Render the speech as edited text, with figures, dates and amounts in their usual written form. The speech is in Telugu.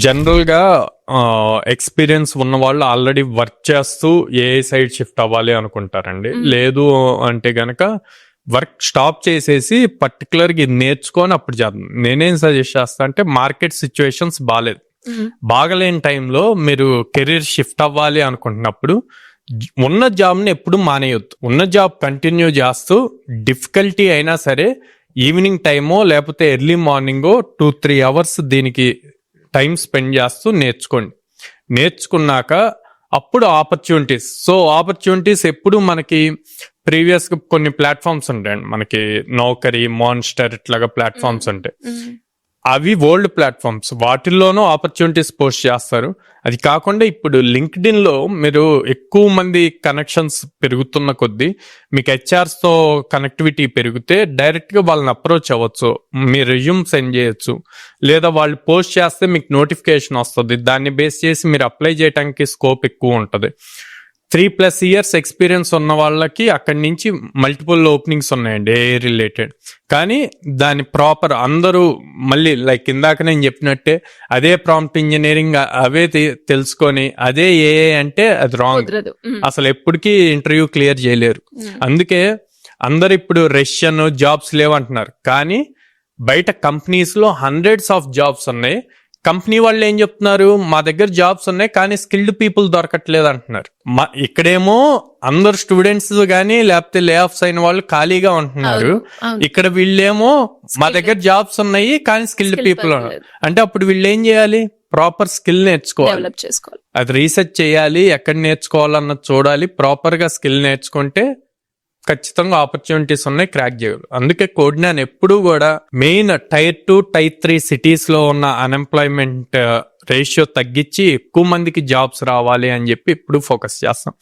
జనరల్ గా ఎక్స్పీరియన్స్ ఉన్న వాళ్ళు ఆల్రెడీ వర్క్ చేస్తూ ఏ సైడ్ షిఫ్ట్ అవ్వాలి అనుకుంటారండి. లేదు అంటే గనక వర్క్ స్టాప్ చేసేసి పర్టికులర్ గా ఇది నేర్చుకొని అప్పుడు చేద్దాం. నేనేం సజెస్ట్ చేస్తా అంటే మార్కెట్ సిచ్యువేషన్స్ బాగలేని టైంలో మీరు కెరీర్ షిఫ్ట్ అవ్వాలి అనుకుంటున్నప్పుడు ఉన్న జాబ్ ని ఎప్పుడు మానేయొద్దు. ఉన్న జాబ్ కంటిన్యూ చేస్తూ డిఫికల్టీ అయినా సరే ఈవినింగ్ టైమో లేకపోతే ఎర్లీ మార్నింగో 2-3 అవర్స్ దీనికి టైం స్పెండ్ చేస్తూ నేర్చుకోండి. నేర్చుకున్నాక అప్పుడు ఆపర్చునిటీస్ ఎప్పుడు మనకి ప్రీవియస్ గా కొన్ని ప్లాట్ఫామ్స్ ఉంటాయండి. మనకి నౌకరీ, మాన్స్టర్ ఇట్లాగా ప్లాట్ఫామ్స్ ఉంటాయి. అవి ఓల్డ్ ప్లాట్ఫామ్స్, వాటిల్లోనూ ఆపర్చునిటీస్ పోస్ట్ చేస్తారు. అది కాకుండా ఇప్పుడు లింక్డ్ఇన్ లో మీరు ఎక్కువ మంది కనెక్షన్స్ పెరుగుతున్న కొద్దీ మీకు హెచ్ఆర్స్ తో కనెక్టివిటీ పెరిగితే డైరెక్ట్ గా వాళ్ళని అప్రోచ్ అవ్వచ్చు, మీ రెజ్యూమ్ సెండ్ చేయొచ్చు, లేదా వాళ్ళు పోస్ట్ చేస్తే మీకు నోటిఫికేషన్ వస్తుంది. దాన్ని బేస్ చేసి మీరు అప్లై చేయడానికి స్కోప్ ఎక్కువ ఉంటుంది. 3+ years ఎక్స్పీరియన్స్ ఉన్న వాళ్ళకి అక్కడి నుంచి మల్టిపుల్ ఓపెనింగ్స్ ఉన్నాయండి ఏ రిలేటెడ్. కానీ దాని ప్రాపర్ అందరూ మళ్ళీ లైక్ ఇందాక నేను చెప్పినట్టే అదే ప్రాంప్ట్ ఇంజనీరింగ్ అవే తెలుసుకొని అదే ఏఐ అంటే అది రాంగ్. అసలు ఎప్పటికీ ఇంటర్వ్యూ క్లియర్ చేయలేరు. అందుకే అందరు ఇప్పుడు రష్యన్ జాబ్స్ లేవంటున్నారు, కానీ బయట కంపెనీస్ లో హండ్రెడ్స్ ఆఫ్ జాబ్స్ ఉన్నాయి. కంపెనీ వాళ్ళు ఏం చెప్తున్నారు, మా దగ్గర జాబ్స్ ఉన్నాయి కానీ స్కిల్డ్ పీపుల్ దొరకట్లేదు అంటున్నారు. ఇక్కడేమో అందరు స్టూడెంట్స్ గానీ లేకపోతే లే ఆఫ్స్ అయిన వాళ్ళు ఖాళీగా ఉంటున్నారు. ఇక్కడ వీళ్ళేమో మా దగ్గర జాబ్స్ ఉన్నాయి కానీ స్కిల్డ్ పీపుల్ అంటే అప్పుడు వీళ్ళు ఏం చేయాలి, ప్రాపర్ స్కిల్ నేర్చుకోవాలి, అది రీసెర్చ్ చేయాలి, ఎక్కడ నేర్చుకోవాలన్నది చూడాలి. ప్రాపర్ గా స్కిల్ నేర్చుకుంటే ఖచ్చితంగా ఆపర్చునిటీస్ ఉన్నాయి, క్రాక్ చేయగలరు. అందుకే కోడ్నాన్ ఎప్పుడు కూడా మెయిన్ Tier 2, Tier 3 సిటీస్ లో ఉన్న అన్ఎంప్లాయ్మెంట్ రేషియో తగ్గించి ఎక్కువ మందికి జాబ్స్ రావాలి అని చెప్పి ఇప్పుడు ఫోకస్ చేస్తాం.